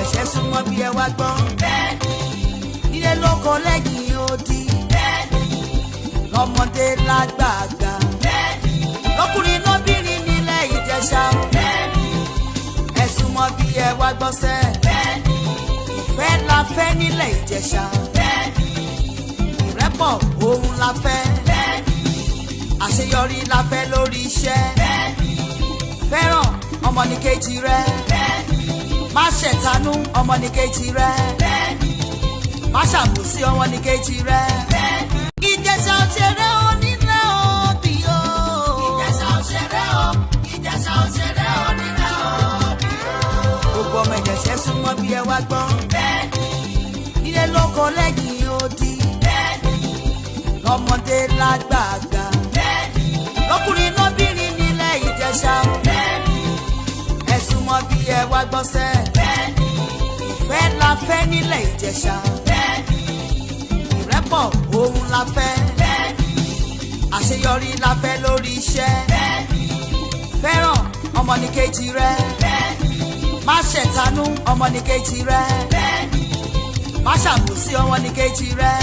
ìjẹ̀ṣẹ́ súnmọ́ bí ẹ wá gbọ́. Nílé lóko lẹ́yìn odi. Lọ́mọdé lágbàgbà. Lọ́kùnrin lóbìnrin nílẹ̀ Ìjẹ̀ṣà. Ẹ súnmọ́ bí ẹ wá gbọ́ sẹ́. Ìfẹ́ la fẹ́ nílẹ̀ Ìjẹ̀ṣà. Ìrẹ́pọ̀ òun la fẹ́. Àṣeyọrí la fẹ́ lórí iṣẹ́. Fẹ́ràn ọmọnìkejì rẹ. Má ṣẹ̀tanú ọmọnìkejì rẹ. Má ṣàbòsí ọmọnìkejì rẹ. Ìjẹ̀ṣà òṣèré onílẹ̀ òbí o. Ìjẹ̀ṣà òṣèré o. Ìjẹ̀ṣà òṣèré onílẹ̀ òbí o. Gbogbo ọmọ Ìjẹ̀ṣà súnmọ́ bí ẹ wá gbọ́. Nílé lóko lẹ́yìn odi. Lọ́mọdé lágbàgbà. Lọ́kùnrin lóbìnrin nílẹ̀ Ìjẹ̀ṣà. Ẹ súnmọ́ bí ẹ wá gbọ́ sẹ́. Ìfẹ́ la fẹ́ nílẹ̀ Ìjẹ̀ṣà. Ìrẹ́pọ̀ òun la fẹ́. Àṣeyọrí la fẹ́ lórí iṣẹ́. Fẹ́ràn ọmọnìkejì rẹ. Má ṣẹ̀tanú ọmọnìkejì rẹ. Má ṣàbòsí ọmọnìkejì rẹ.